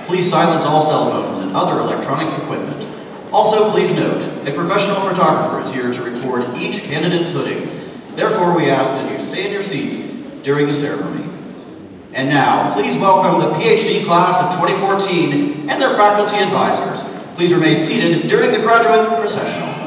Please silence all cell phones and other electronic equipment. Also, please note, a professional photographer is here to record each candidate's hooding. Therefore, we ask that you stay in your seats during the ceremony. And now, please welcome the PhD class of 2014 and their faculty advisors. Please remain seated during the graduate processional.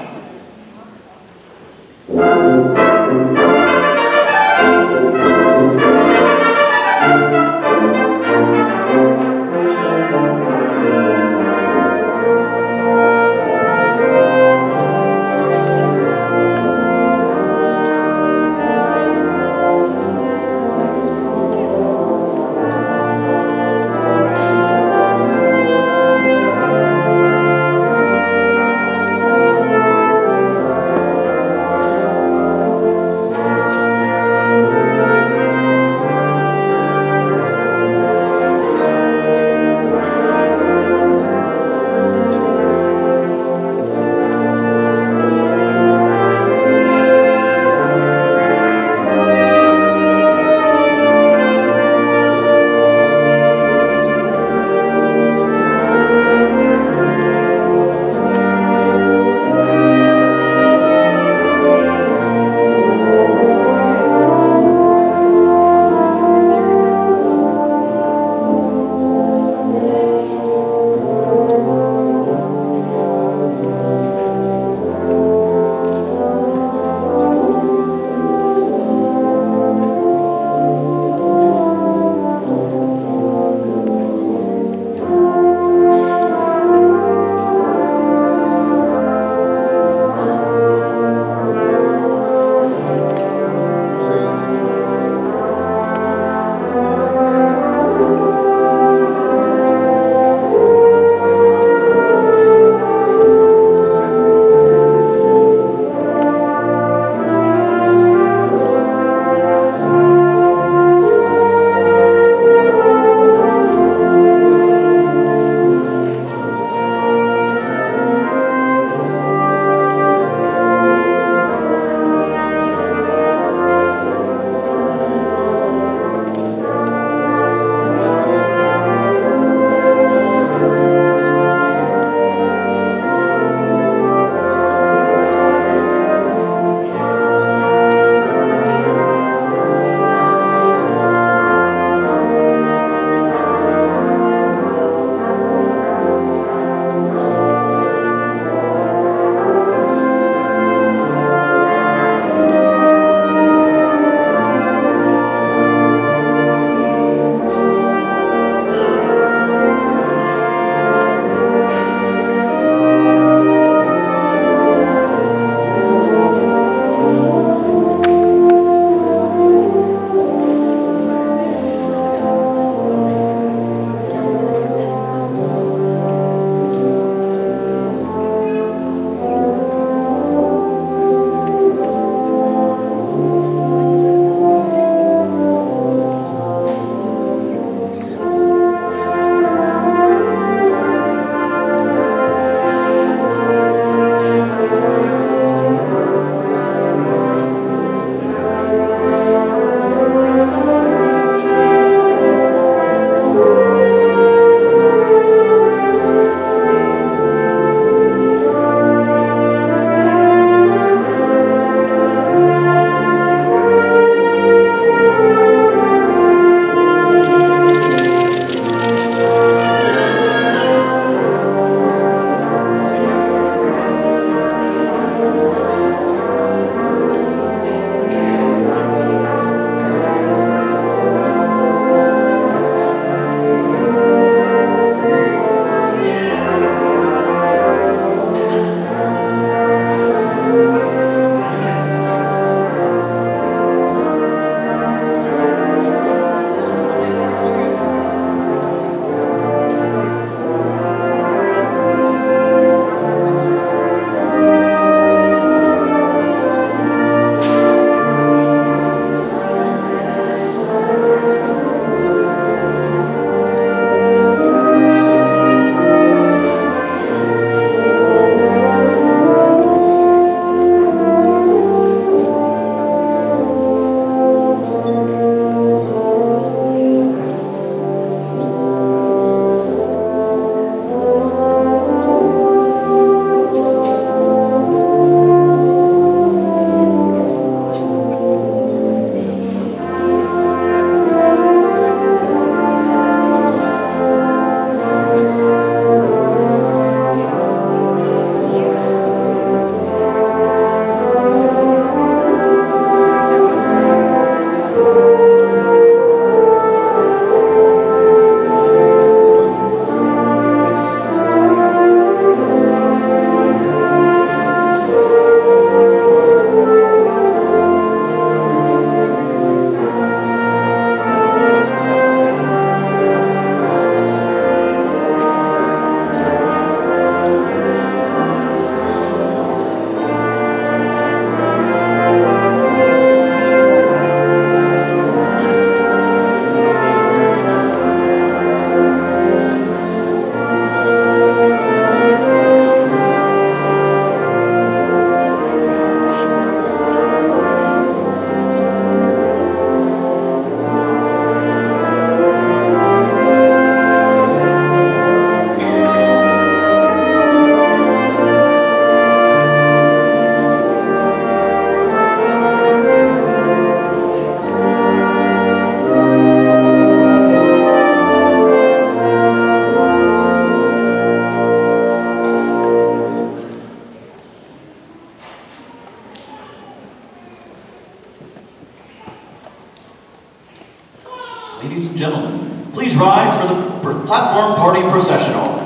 Party Processional.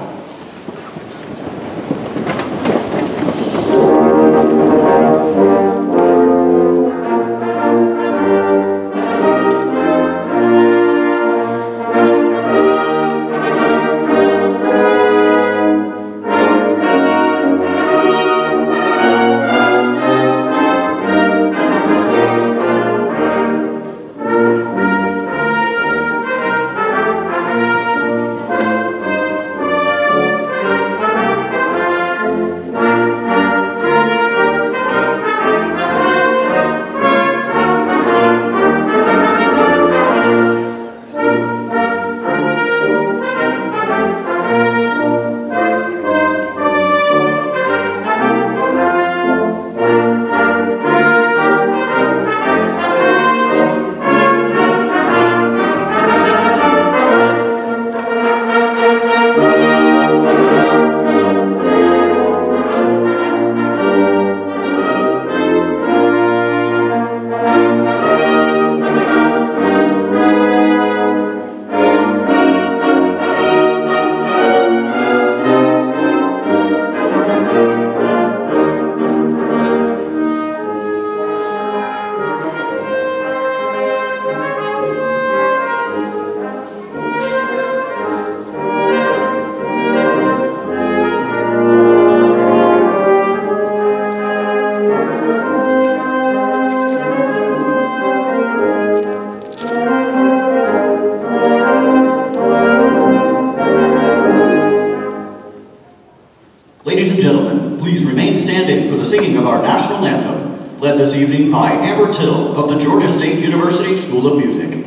Ladies and gentlemen, please remain standing for the singing of our national anthem, led this evening by Amber Tittle of the Georgia State University School of Music.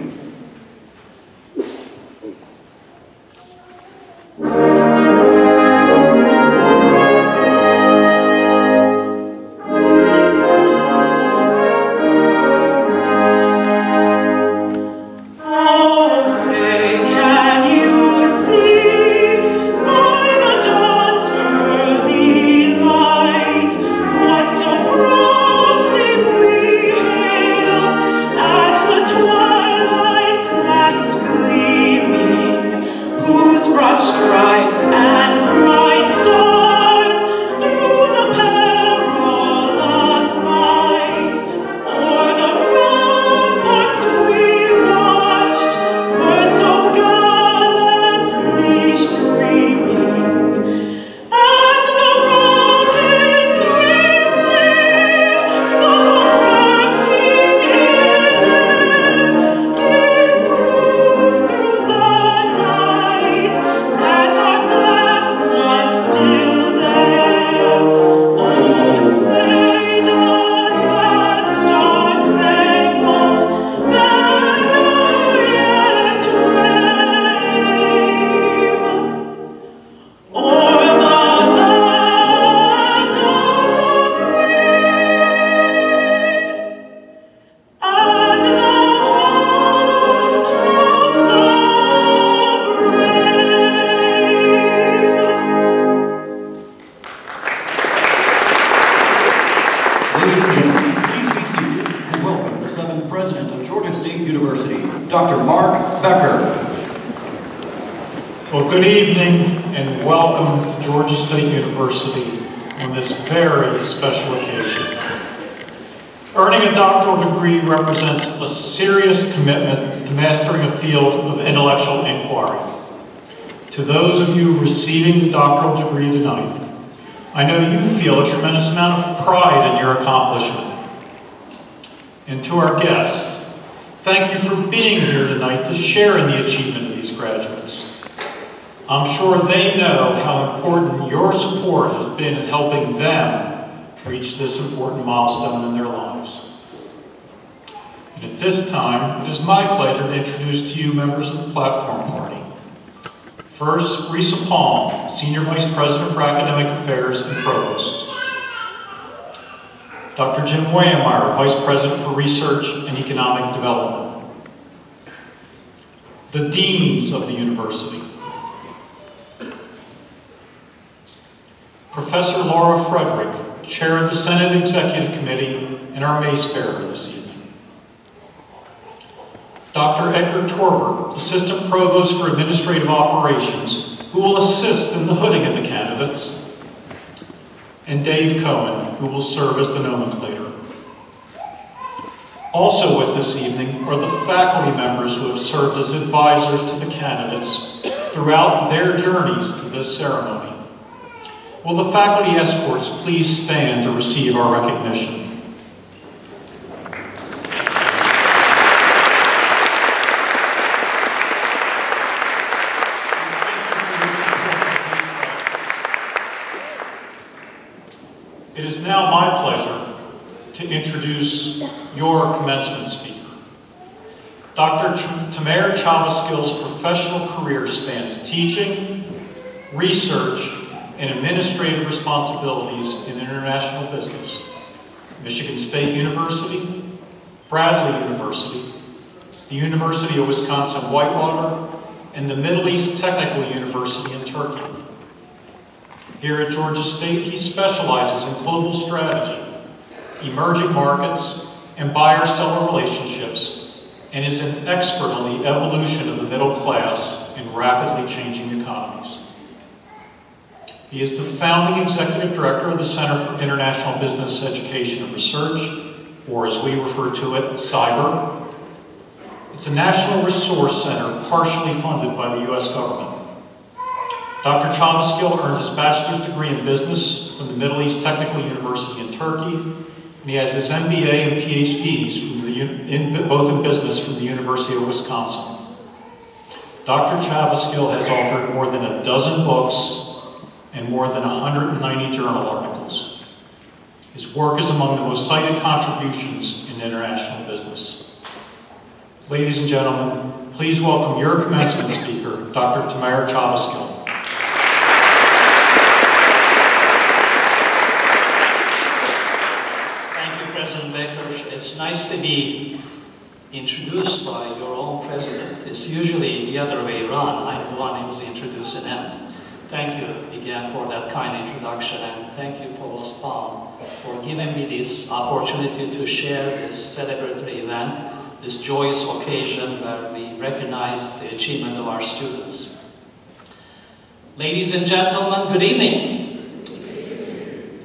Ladies and gentlemen, please be seated and welcome the 7th President of Georgia State University, Dr. Mark Becker. Well, good evening and welcome to Georgia State University on this very special occasion. Earning a doctoral degree represents a serious commitment to mastering a field of intellectual inquiry. To those of you receiving the doctoral degree tonight, I know you feel a tremendous amount of pride in your accomplishment. And to our guests, thank you for being here tonight to share in the achievement of these graduates. I'm sure they know how important your support has been in helping them reach this important milestone in their lives. And at this time, it is my pleasure to introduce to you members of the platform party. First, Risa Palm, Senior Vice President for Academic Affairs and Provost. Dr. Jim Waymeyer, Vice President for Research and Economic Development. The Deans of the University. Professor Laura Frederick, Chair of the Senate Executive Committee and our Mace Bearer this evening. Dr. Edgar Torbert, Assistant Provost for Administrative Operations who will assist in the hooding of the candidates, and Dave Cohen, who will serve as the nomenclator. Also with this evening are the faculty members who have served as advisors to the candidates throughout their journeys to this ceremony. Will the faculty escorts please stand to receive our recognition? It is now my pleasure to introduce your commencement speaker. Dr. Tamer Chavaskil's professional career spans teaching, research, and administrative responsibilities in international business. Michigan State University, Bradley University, the University of Wisconsin-Whitewater, and the Middle East Technical University in Turkey. Here at Georgia State, he specializes in global strategy, emerging markets, and buyer-seller relationships, and is an expert on the evolution of the middle class in rapidly changing economies. He is the founding executive director of the Center for International Business Education and Research, or as we refer to it, CYBER. It's a national resource center partially funded by the U.S. government. Dr. Chavaskil earned his bachelor's degree in business from the Middle East Technical University in Turkey, and he has his MBA and PhDs from both in business from the University of Wisconsin. Dr. Chavaskil has authored more than a dozen books and more than 190 journal articles. His work is among the most cited contributions in international business. Ladies and gentlemen, please welcome your commencement speaker, Dr. Tamer Chavaskil. It's nice to be introduced by your own president. It's usually the other way around. I'm the one who's introducing him. Thank you again for that kind introduction, and thank you, Provost Palm, for giving me this opportunity to share this celebratory event, this joyous occasion where we recognize the achievement of our students. Ladies and gentlemen, good evening.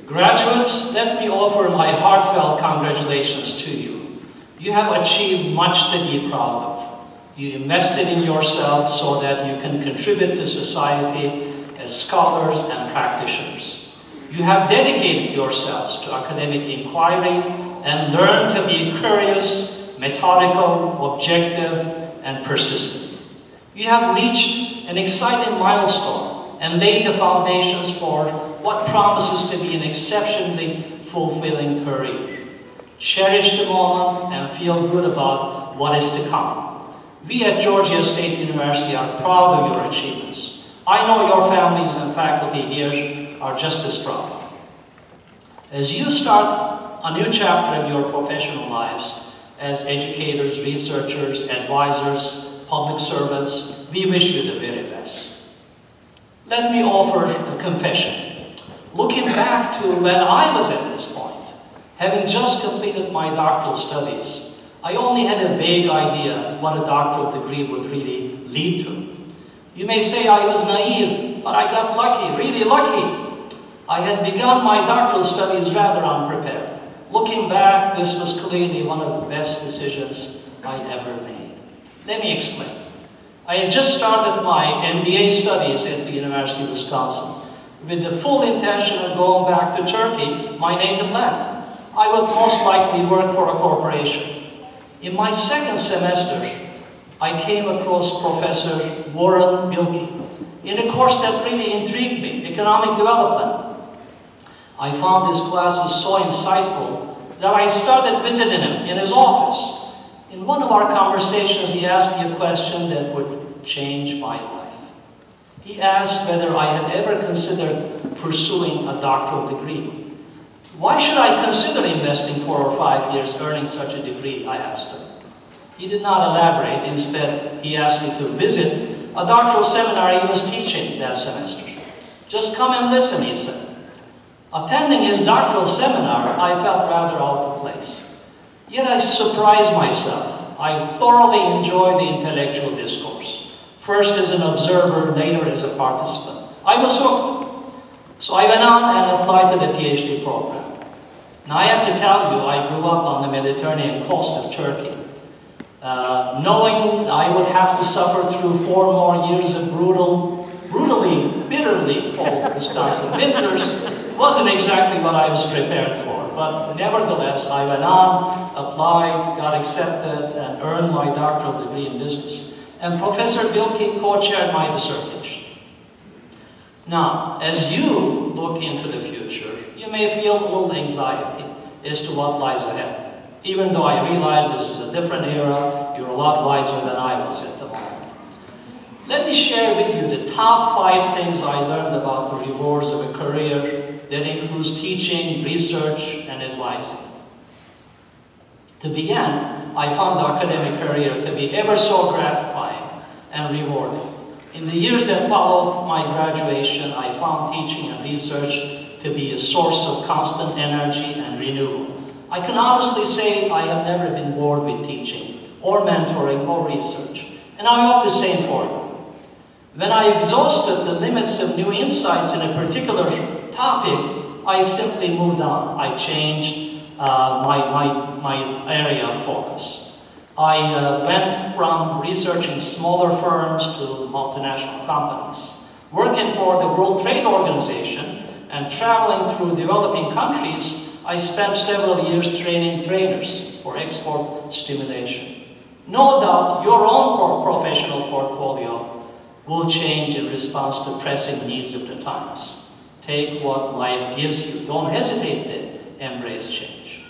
Graduates, let me offer my heartfelt congratulations to you. You have achieved much to be proud of. You invested in yourself so that you can contribute to society as scholars and practitioners. You have dedicated yourselves to academic inquiry and learned to be curious, methodical, objective, and persistent. You have reached an exciting milestone and laid the foundations for what promises to be an exceptionally fulfilling career. Cherish the moment and feel good about what is to come. We at Georgia State University are proud of your achievements. I know your families and faculty here are just as proud. As you start a new chapter of your professional lives as educators, researchers, advisors, public servants, we wish you the very best. Let me offer a confession. Looking back to when I was at this point, having just completed my doctoral studies, I only had a vague idea what a doctoral degree would really lead to. You may say I was naive, but I got lucky, really lucky. I had begun my doctoral studies rather unprepared. Looking back, this was clearly one of the best decisions I ever made. Let me explain. I had just started my MBA studies at the University of Wisconsin with the full intention of going back to Turkey, my native land. I would most likely work for a corporation. In my second semester, I came across Professor Warren Bilkey in a course that really intrigued me, economic development. I found his classes so insightful that I started visiting him in his office. In one of our conversations, he asked me a question that would change my life. He asked whether I had ever considered pursuing a doctoral degree. Why should I consider investing 4 or 5 years earning such a degree, I asked him. He did not elaborate. Instead, he asked me to visit a doctoral seminar he was teaching that semester. Just come and listen, he said. Attending his doctoral seminar, I felt rather out of place. Yet I surprised myself. I thoroughly enjoyed the intellectual discourse. First as an observer, later as a participant. I was hooked. So I went on and applied to the PhD program. Now I have to tell you, I grew up on the Mediterranean coast of Turkey. Knowing I would have to suffer through 4 more years of brutally, bitterly cold Wisconsin winters wasn't exactly what I was prepared for. But nevertheless, I went on, applied, got accepted, and earned my doctoral degree in business. And Professor Bilke co-chaired my dissertation. Now, as you look into the future, you may feel a little anxiety as to what lies ahead. Even though I realize this is a different era, you're a lot wiser than I was at the moment. Let me share with you the top 5 things I learned about the rewards of a career that includes teaching, research, and advising. To begin, I found the academic career to be ever so gratifying and rewarding. In the years that followed my graduation, I found teaching and research to be a source of constant energy and renewal. I can honestly say I have never been bored with teaching, or mentoring, or research. And I hope the same for you. When I exhausted the limits of new insights in a particular topic, I simply moved on. I changed my area of focus. I went from researching smaller firms to multinational companies. Working for the World Trade Organization and traveling through developing countries, I spent several years training trainers for export stimulation. No doubt your own professional portfolio will change in response to pressing needs of the times. Take what life gives you. Don't hesitate to embrace change.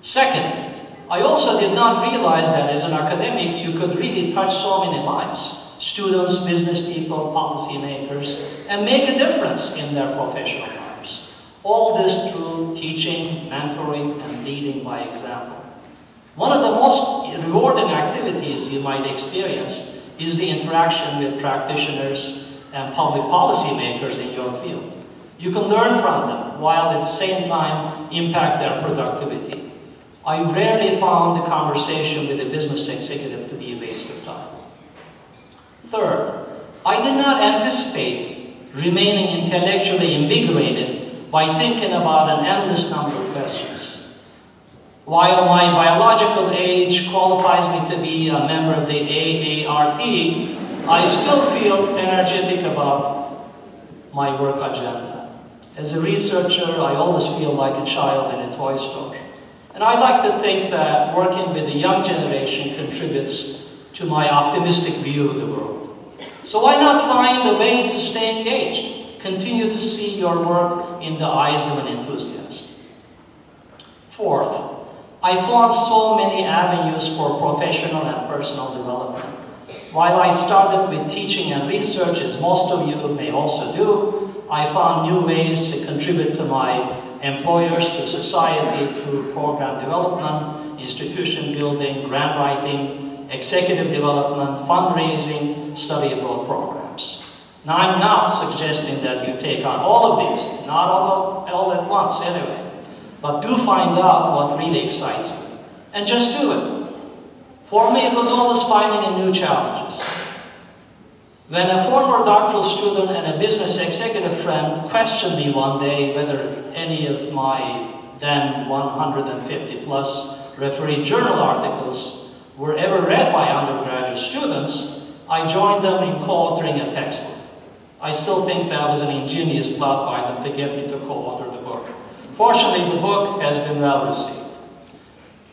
Second, I also did not realize that as an academic you could really touch so many lives. Students, business people, policymakers, and make a difference in their professional lives. All this through teaching, mentoring, and leading by example. One of the most rewarding activities you might experience is the interaction with practitioners and public policymakers in your field. You can learn from them while at the same time impact their productivity. I rarely found the conversation with a business executive to be a waste of time. Third, I did not anticipate remaining intellectually invigorated by thinking about an endless number of questions. While my biological age qualifies me to be a member of the AARP, I still feel energetic about my work agenda. As a researcher, I always feel like a child in a toy store. And I like to think that working with the young generation contributes to my optimistic view of the world. So why not find a way to stay engaged? Continue to see your work in the eyes of an enthusiast. Fourth, I found so many avenues for professional and personal development. While I started with teaching and research, as most of you may also do, I found new ways to contribute to my employers, to society through program development, institution building, grant writing, executive development, fundraising, study abroad programs. Now I'm not suggesting that you take on all of these, not all at once anyway, but do find out what really excites you, and just do it. For me, it was always finding new challenges. When a former doctoral student and a business executive friend questioned me one day whether any of my then 150 plus refereed journal articles were ever read by undergraduate students, I joined them in co-authoring a textbook. I still think that was an ingenious plot by them to get me to co-author the book. Fortunately, the book has been well received.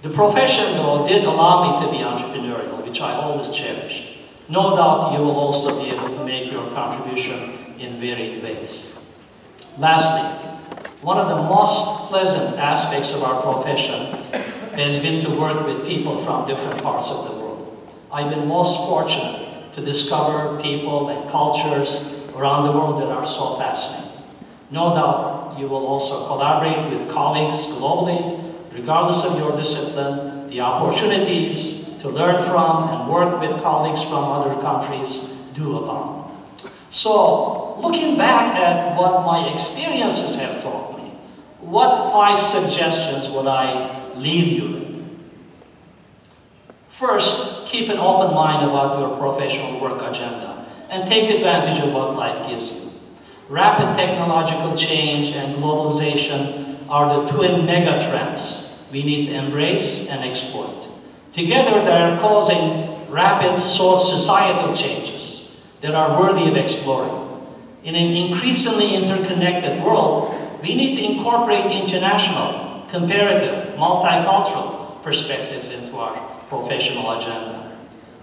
The profession, though, did allow me to be entrepreneurial, which I always cherished. No doubt you will also be able to make your contribution in varied ways. Lastly, one of the most pleasant aspects of our profession has been to work with people from different parts of the world. I've been most fortunate to discover people and cultures around the world that are so fascinating. No doubt you will also collaborate with colleagues globally, regardless of your discipline. The opportunities to learn from and work with colleagues from other countries do abound. So, looking back at what my experiences have taught me, what 5 suggestions would I leave you with? First, keep an open mind about your professional work agenda and take advantage of what life gives you. Rapid technological change and globalization are the twin mega trends we need to embrace and exploit. Together, they are causing rapid societal changes that are worthy of exploring. In an increasingly interconnected world, we need to incorporate international, comparative, multicultural perspectives into our professional agenda.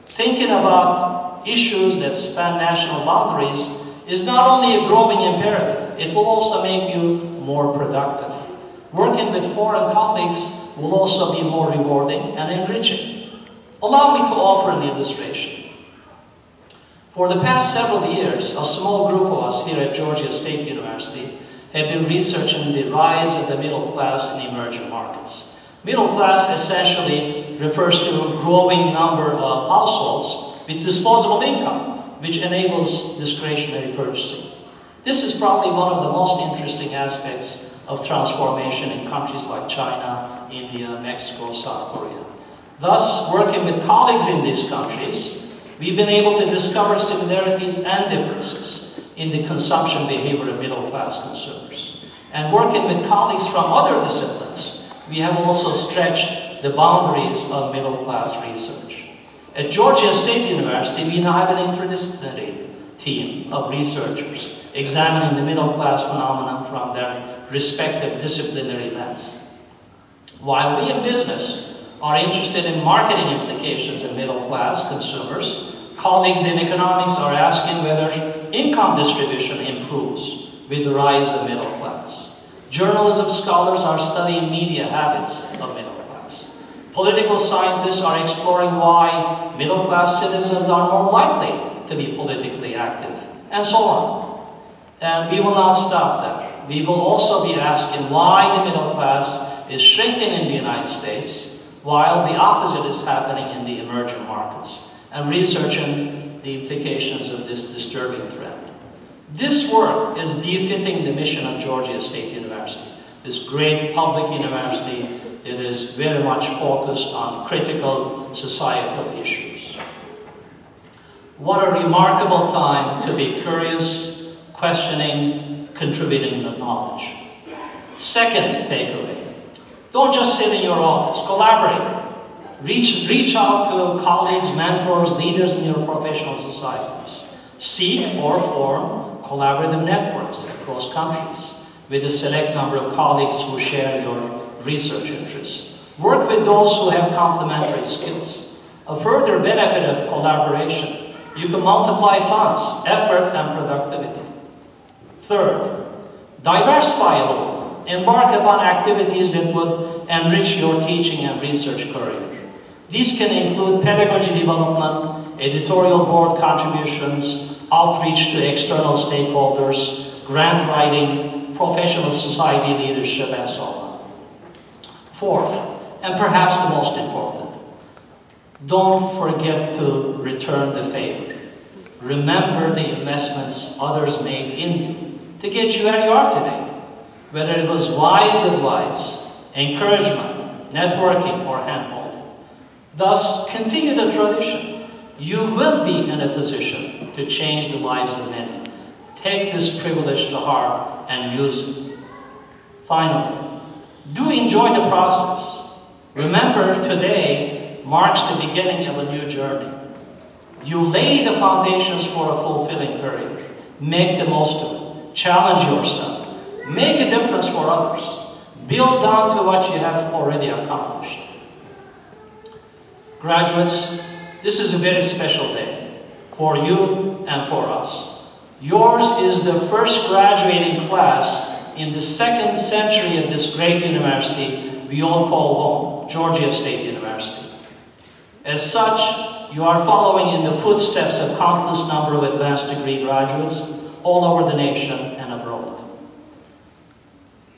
Thinking about issues that span national boundaries is not only a growing imperative, it will also make you more productive. Working with foreign colleagues will also be more rewarding and enriching. Allow me to offer an illustration. For the past several years, a small group of us here at Georgia State University have been researching the rise of the middle class in emerging markets. Middle class essentially refers to a growing number of households with disposable income, which enables discretionary purchasing. This is probably one of the most interesting aspects of transformation in countries like China, India, Mexico, South Korea. Thus, working with colleagues in these countries, we've been able to discover similarities and differences in the consumption behavior of middle-class consumers. And working with colleagues from other disciplines, we have also stretched the boundaries of middle-class research. At Georgia State University, we now have an interdisciplinary team of researchers examining the middle-class phenomenon from their respective disciplinary lens. While we in business are interested in marketing implications of middle-class consumers, colleagues in economics are asking whether income distribution improves with the rise of middle class. Journalism scholars are studying media habits of middle class. Political scientists are exploring why middle-class citizens are more likely to be politically active, and so on. And we will not stop there. We will also be asking why the middle class is shrinking in the United States, while the opposite is happening in the emerging markets, and researching the implications of this disturbing trend. This work is befitting the mission of Georgia State University, this great public university that is very much focused on critical societal issues. What a remarkable time to be curious, questioning, contributing knowledge. Second takeaway. Don't just sit in your office, collaborate. Reach out to colleagues, mentors, leaders in your professional societies. Seek or form collaborative networks across countries with a select number of colleagues who share your research interests. Work with those who have complementary skills. A further benefit of collaboration, you can multiply funds, effort, and productivity. Third, diversify a little. Embark upon activities that would enrich your teaching and research career. These can include pedagogy development, editorial board contributions, outreach to external stakeholders, grant writing, professional society leadership, and so on. Fourth, and perhaps the most important, don't forget to return the favor. Remember the investments others made in you to get you where you are today. Whether it was wise advice, encouragement, networking, or handholding. Thus, continue the tradition. You will be in a position to change the lives of many. Take this privilege to heart and use it. Finally, do enjoy the process. Remember, today marks the beginning of a new journey. You lay the foundations for a fulfilling career. Make the most of it. Challenge yourself. Make a difference for others. Build down to what you have already accomplished. Graduates, this is a very special day for you and for us. Yours is the first graduating class in the second century of this great university we all call home, Georgia State University. As such, you are following in the footsteps of countless number of advanced degree graduates all over the nation and abroad.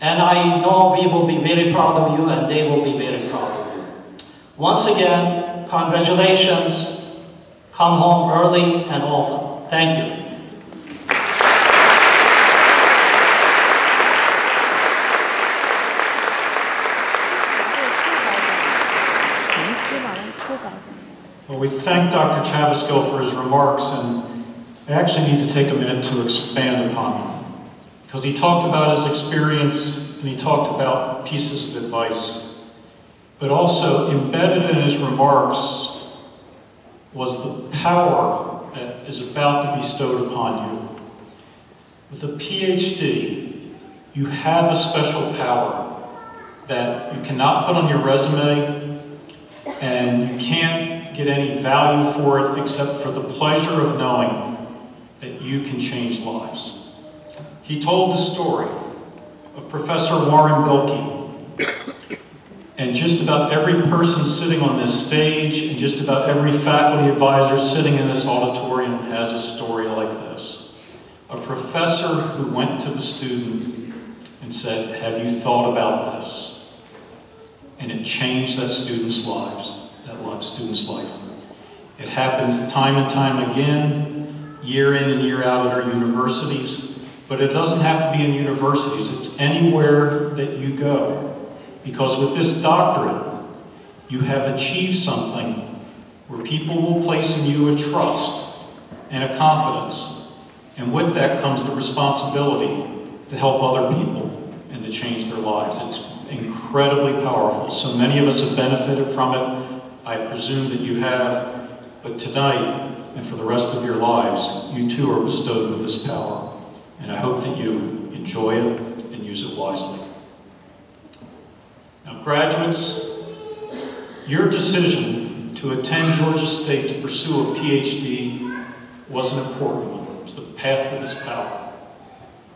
And I know we will be very proud of you, and they will be very proud of you. Once again, congratulations. Come home early and often. Thank you.推广的。thank Dr. Chaviskill for his remarks, and I actually need to take a minute to expand upon them, because he talked about his experience and he talked about pieces of advice, but also embedded in his remarks was the power that is about to be bestowed upon you. With a PhD, you have a special power that you cannot put on your resume, and you can't get any value for it except for the pleasure of knowing that you can change lives. He told the story of Professor Warren Bilkey, and just about every person sitting on this stage and just about every faculty advisor sitting in this auditorium has a story like this. A professor who went to the student and said, "Have you thought about this?" And it changed that student's life. It happens time and time again, year in and year out at our universities, but it doesn't have to be in universities, it's anywhere that you go. Because with this doctorate, you have achieved something where people will place in you a trust and a confidence, and with that comes the responsibility to help other people and to change their lives. It's incredibly powerful. So many of us have benefited from it. I presume that you have, but tonight and for the rest of your lives, you too are bestowed with this power. And I hope that you enjoy it and use it wisely. Now, graduates, your decision to attend Georgia State to pursue a PhD was an important one. It was the path to this power.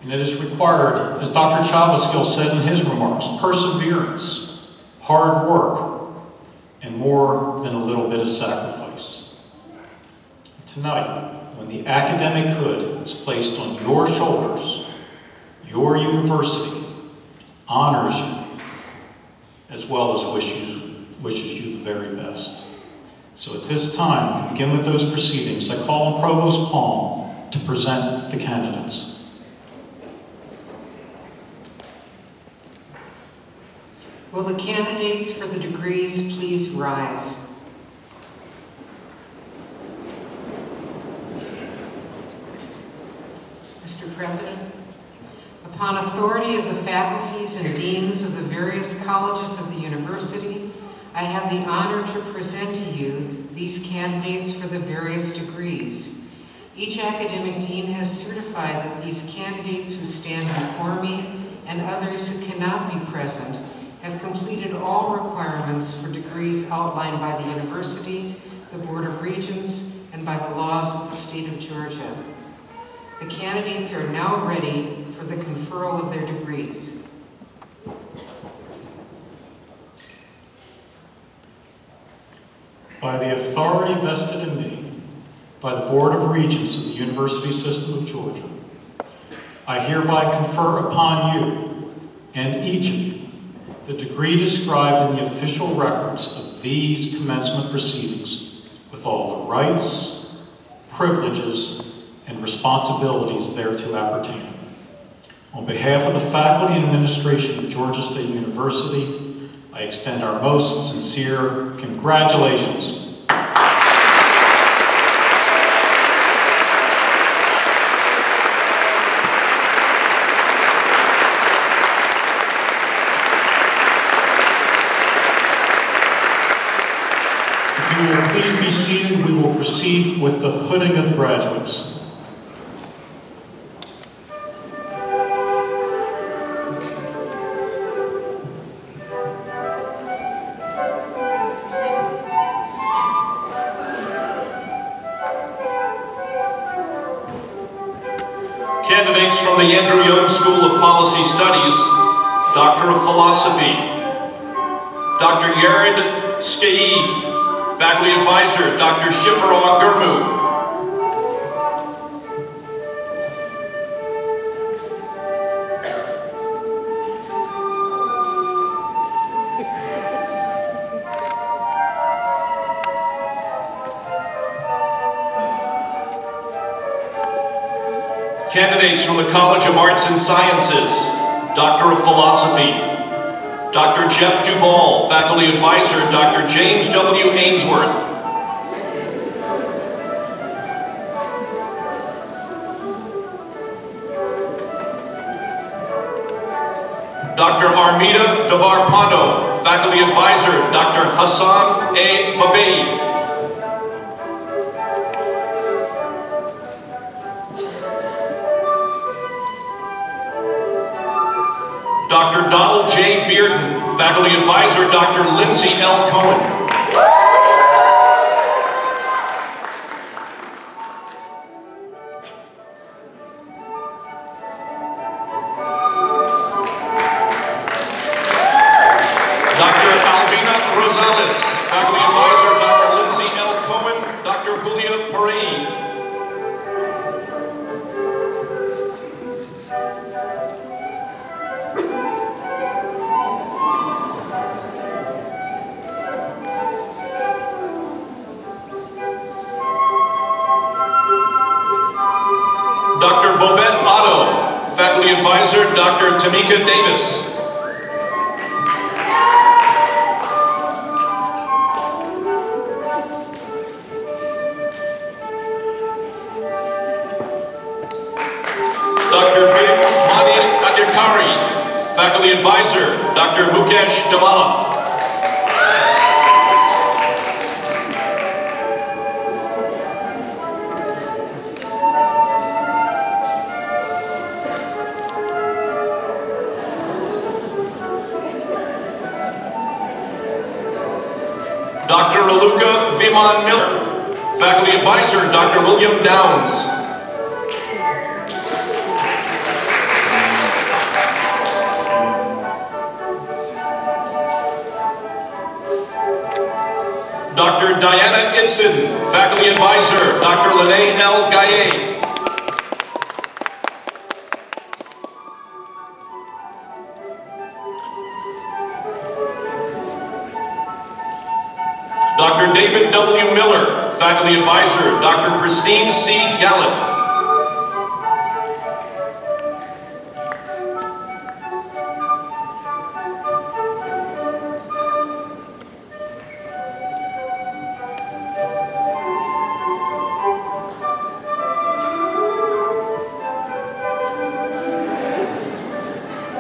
And it is required, as Dr. Chaviskill said in his remarks, perseverance, hard work, and more than a little bit of sacrifice. Tonight, when the academic hood is placed on your shoulders, your university honors you, as well as wishes you the very best. So at this time, to begin with those proceedings, I call on Provost Palm to present the candidates. Will the candidates for the degrees please rise? Mr. President, upon authority of the faculties and deans of the various colleges of the university, I have the honor to present to you these candidates for the various degrees. Each academic dean has certified that these candidates who stand before me and others who cannot be present have completed all requirements for degrees outlined by the university, the Board of Regents, and by the laws of the state of Georgia. The candidates are now ready for the conferral of their degrees. By the authority vested in me by the Board of Regents of the University System of Georgia, I hereby confer upon you and each of you the degree described in the official records of these commencement proceedings, with all the rights, privileges, and responsibilities thereto appertaining. On behalf of the faculty and administration of Georgia State University, I extend our most sincere congratulations. If you will please be seated, we will proceed with the hooding of the graduates. Candidates from the Andrew Young School of Policy Studies, Doctor of Philosophy, Dr. Yared Skei, Faculty Advisor, Dr. Shifra Gurmu. Candidates from the College of Arts and Sciences, Doctor of Philosophy, Dr. Jeff Duvall, Faculty Advisor, Dr. James W. Ainsworth. Dr. Armida Devar Pando, Faculty Advisor, Dr. Hassan A. Babei. Dr. Donald J. Bearden, Faculty Advisor, Dr. Lindsay L. Cohen. Dr. Alvina Rosales, Faculty Advisor, Dr. Lindsay L. Cohen, Dr. Julia Perey. Dr. Bobette Otto, Faculty Advisor, Dr. Tamika Davis. Dr. Bim Mani Adhikari, Faculty Advisor, Dr. Mukesh Damala. Dr. Raluca Viman Miller, Faculty Advisor, Dr. William Downs. Dr. Diana Itson, Faculty Advisor, Dr. Lene L. Gaye. Dr. David W. Miller, Faculty Advisor, Dr. Christine C. Gallant.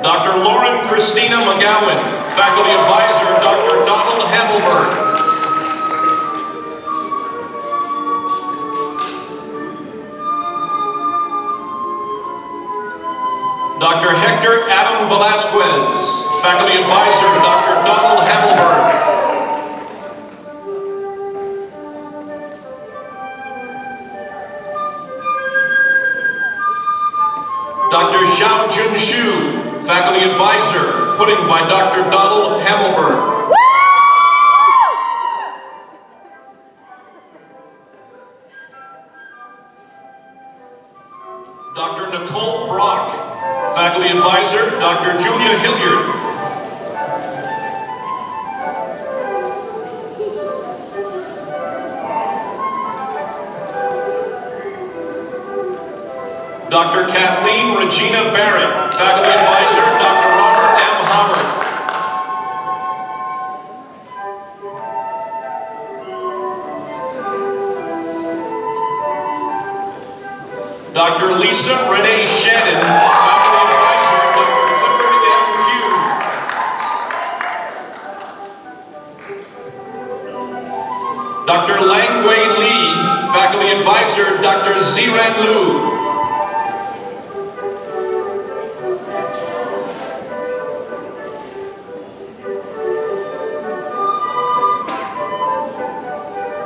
Dr. Lauren Christina McGowan, Faculty Advisor, Dr. Donald Hamelberg. Dr. Hector Adam Velasquez, Faculty Advisor, Dr. Donald Hamelberg. Dr. Xiao Jun Shu, Faculty Advisor, pudding by Dr. Donald Hamelberg. Dr. Nicole Brock, Faculty Advisor, Dr. Julia Hilliard. Dr. Kathleen Regina Barrett, Faculty Advisor, Dr. Robert M. Howard. Dr. Lisa Renee Shannon, Faculty Advisor, Dr. Clifford M. Q. Dr. Lang Wei Lee, Faculty Advisor, Dr. Ziran Liu.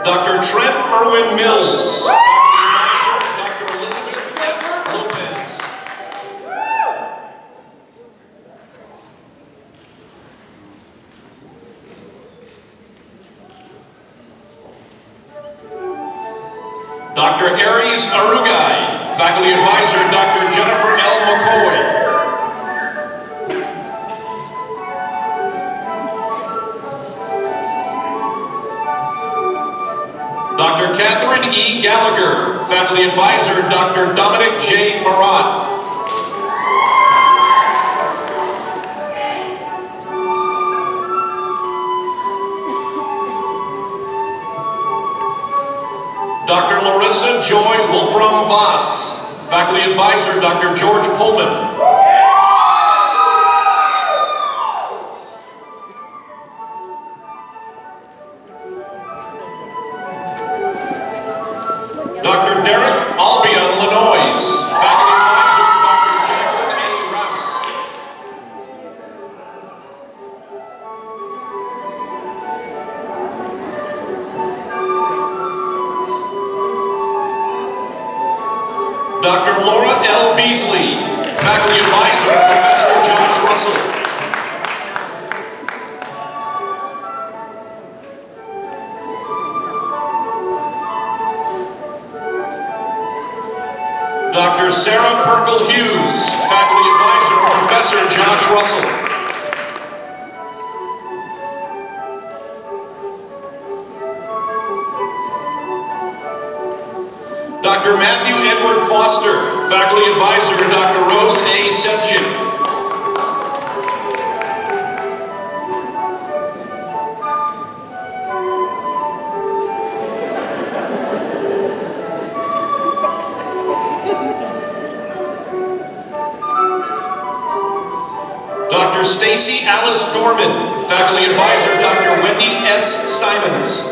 Dr. Trent Irwin Mills, Faculty Advisor, Dr. Elizabeth S. Lopez. Dr. Aries Arugai, Faculty Advisor, Dr. Jennifer L. McCoy. Dr. Catherine E. Gallagher, Faculty Advisor, Dr. Dominic J. Parat. Dr. Larissa Joy Wolfram Voss, Faculty Advisor, Dr. George Pullman. Laura L. Beasley, Faculty Advisor, Professor Josh Russell. Dr. Sarah Perkle Hughes, Faculty Advisor, Professor Josh Russell. Dr. Matthew Edward Foster, Faculty Advisor, Dr. Rose A. Sepchin. Dr. Stacy Alice Gorman, Faculty Advisor, Dr. Wendy S. Simons.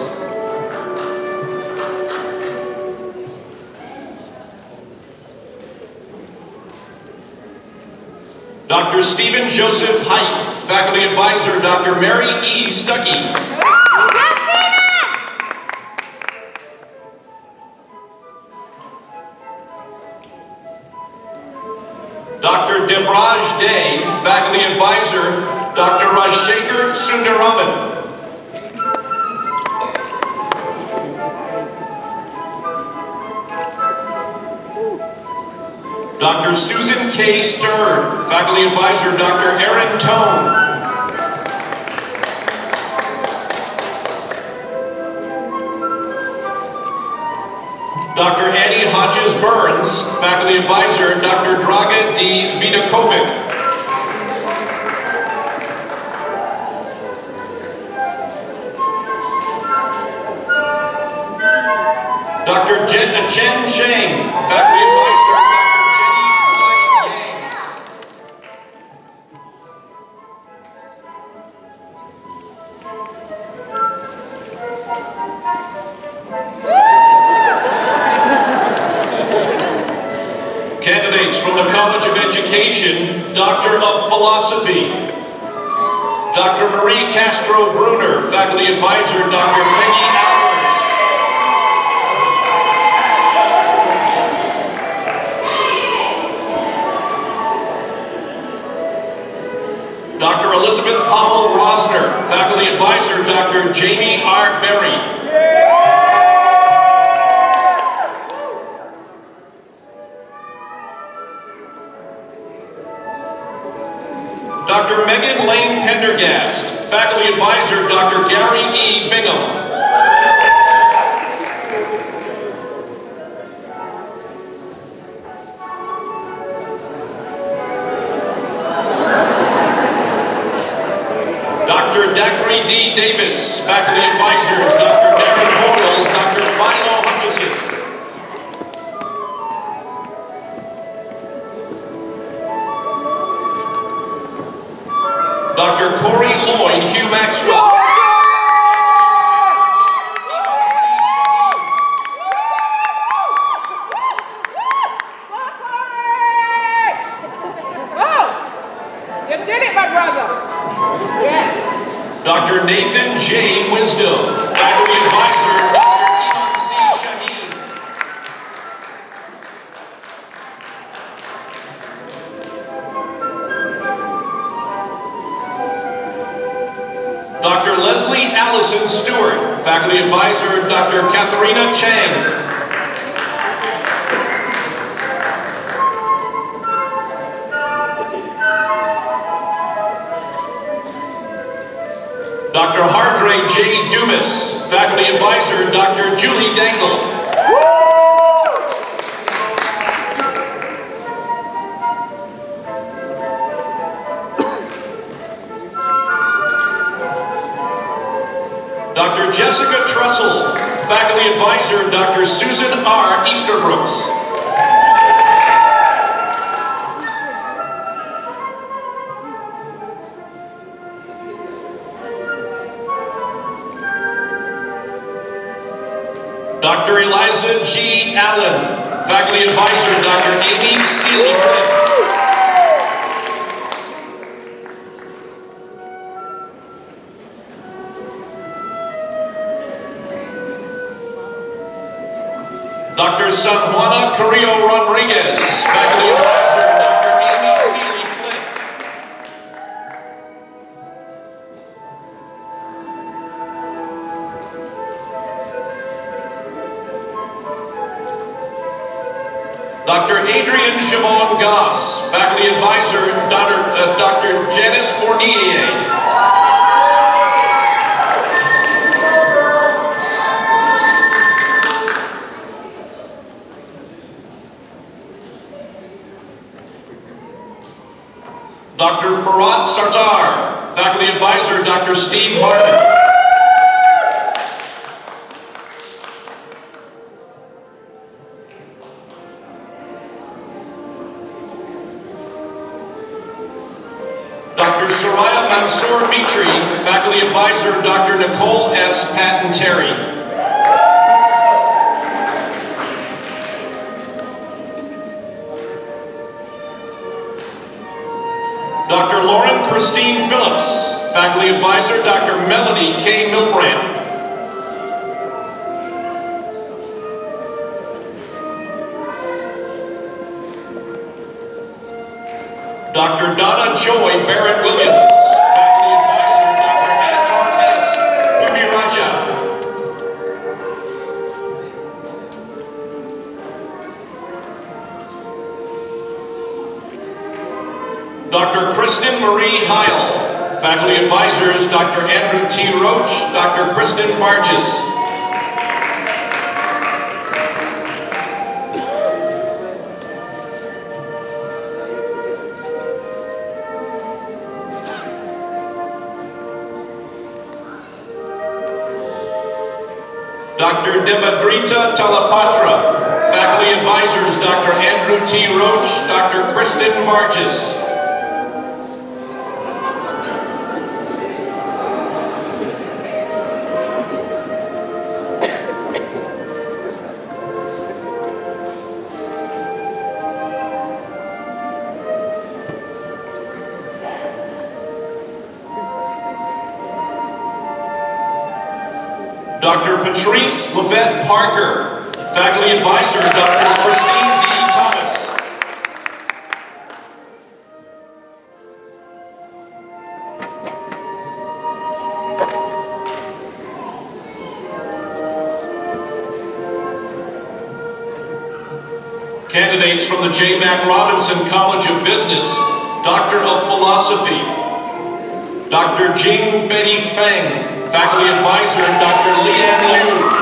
Dr. Stephen Joseph Height, Faculty Advisor, Dr. Mary E. Stuckey. Dr. Debraj Day, Faculty Advisor, Dr. Rajshekhar Sundaraman. Dr. Susan K. Stern, Faculty Advisor, Dr. Aaron Tone. Dr. Annie Hodges Burns, Faculty Advisor, Dr. Draga D. Vidakovic. Dr. Chen Chang, Faculty Advisor, Dr. Jenny Y. Yang. Candidates from the College of Education, Doctor of Philosophy. Dr. Marie Castro Bruner, Faculty Advisor, Dr. Peggy Albers. Dr. Elizabeth Powell Rosner, Faculty Advisor, Dr. Jamie R. Berry. Dr. Megan Lane Pendergast, Faculty Advisor, Dr. Gary E. Bingham. Dr. Dacre D. Davis, Faculty Advisors, Dr. Darren Boyles, Dr. Philo Hutchison. Dr. Corey Lloyd, Hugh Maxwell. You did it, my brother. Yeah. Dr. Nathan J. Wisdom, Faculty Advisor, Dr. Iman C. Shaheen. Dr. Leslie Allison Stewart, Faculty Advisor, Dr. Katharina Chang. Dr. Hardre J. Dumas, Faculty Advisor, Dr. Julie Dangle. Dr. Jessica Trussell, Faculty Advisor, Dr. Susan R. Easterbrooks. Dr. Eliza G. Allen, Faculty Advisor, Dr. Amy Seeley Flynn. Dr. San Juana Carrillo Rodriguez, faculty advisor, Dr. Amy Seeley Flynn. Dr. Adrian Javon Goss, faculty advisor, Dr. Janice Fournier. Dr. Farhat Sartar, faculty advisor, Dr. Steve Harmon. Dr. Soraya Mansour Mitri, faculty advisor, Dr. Nicole S. Patton-Terry. Dr. Lauren Christine Phillips, faculty advisor, Dr. Melody K. Milbrand. Dr. Donna Joy Barrett Williams, faculty advisor, Dr. Anton S. Purviraja. Dr. Kristen Marie Heil, faculty advisors, Dr. Andrew T. Roach, Dr. Kristen Vargas. Dr. Devadrita Talapatra, faculty advisors, Dr. Andrew T. Roach, Dr. Kristen Vargas. Dr. Patrice Levette Parker, faculty advisor, Dr. Christine D. Thomas. Candidates from the J. Mac Robinson College of Business, Doctor of Philosophy, Dr. Jing Betty Feng, faculty advisor, Dr. Leanne Liu.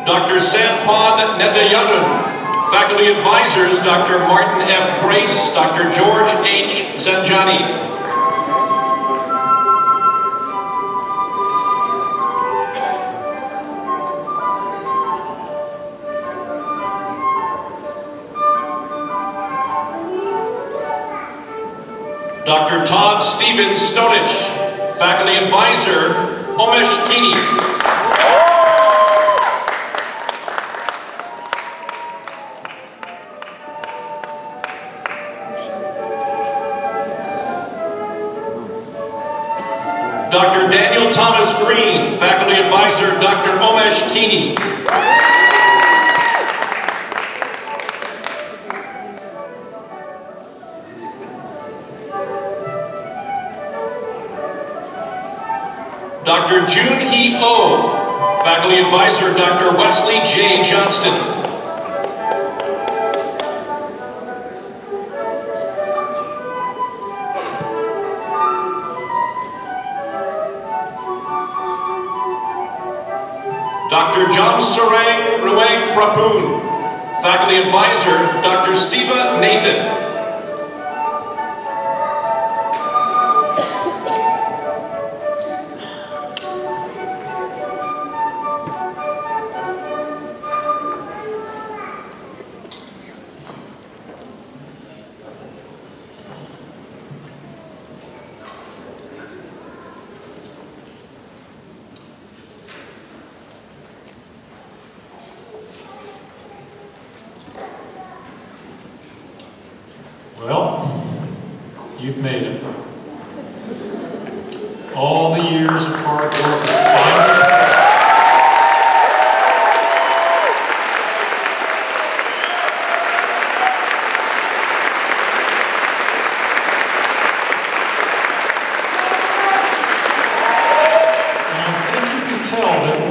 Dr. Sampan Netayanun, faculty advisors, Dr. Martin F. Grace, Dr. George H. Zanjani. Dr. Todd Stevens Stonich, faculty advisor, Omesh Kini. Dr. Daniel Thomas Green, faculty advisor, Dr. Omesh Kini. Dr. June Hee Oh, faculty advisor, Dr. Wesley J. Johnston. Dr. Jam Sarang Ruang Prapun, faculty advisor, Dr. Siva Nathan. you've made it. All the years of hard work have finally paid.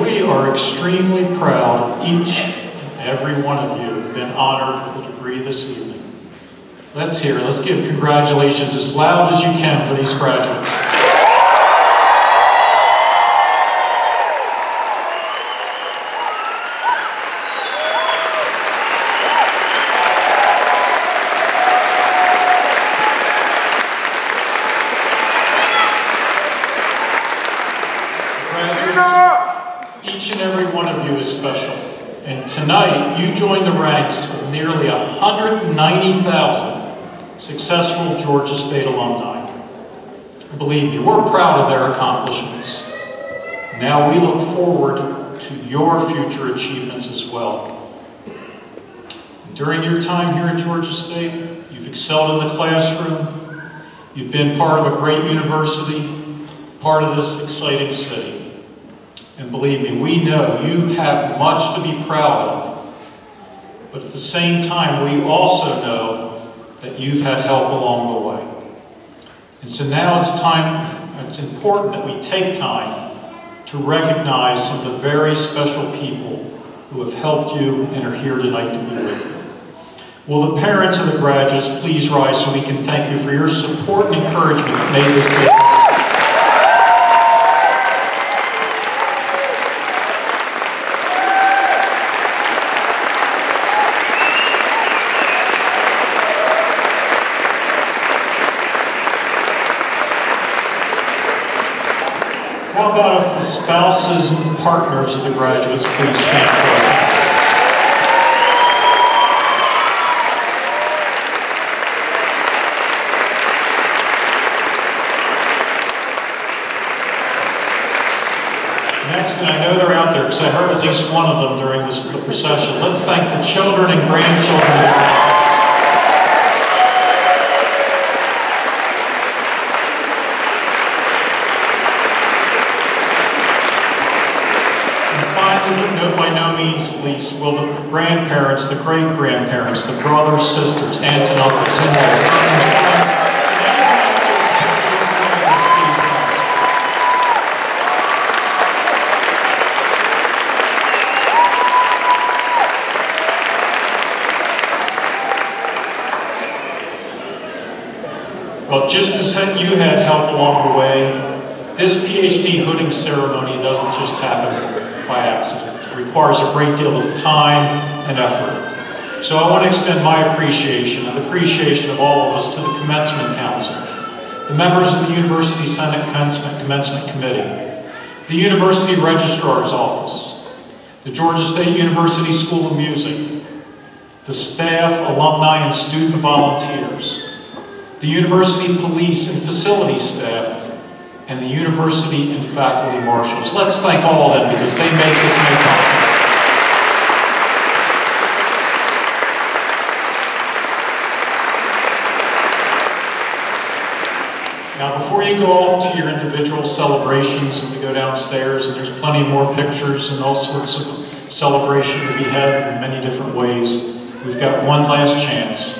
We are extremely proud of each and every one of you who have been honored with a degree this evening. Let's give congratulations as loud as you can for these graduates. Each and every one of you is special, and tonight you join the ranks of nearly 190,000 successful Georgia State alumni. Believe me, we're proud of their accomplishments. Now we look forward to your future achievements as well. During your time here at Georgia State, you've excelled in the classroom, you've been part of a great university, part of this exciting city. And believe me, we know you have much to be proud of. But at the same time, we also know that you've had help along the way. And so now it's important that we take time to recognize some of the very special people who have helped you and are here tonight to be with you. Will the parents of the graduates please rise so we can thank you for your support and encouragement that made this day possible. How about if the spouses and partners of the graduates please stand for our thanks. Next, and I know they're out there because I heard at least one of them during the procession, let's thank the children and grandchildren of the graduates. But by no means least will the grandparents, the great-grandparents, the brothers, sisters, aunts and uncles, in-laws, cousins, friends, and anyone else who's been please rise. Well, just as you had help along the way, this PhD hooding ceremony doesn't just happen by accident. It requires a great deal of time and effort. So I want to extend my appreciation and the appreciation of all of us to the Commencement Council, the members of the University Senate Commencement Committee, the University Registrar's Office, the Georgia State University School of Music, the staff, alumni, and student volunteers, the university police and facility staff, and the university and faculty marshals. Let's thank all of them because they make this night possible. Now, before you go off to your individual celebrations and we go downstairs, and there's plenty more pictures and all sorts of celebration to be had in many different ways, we've got one last chance.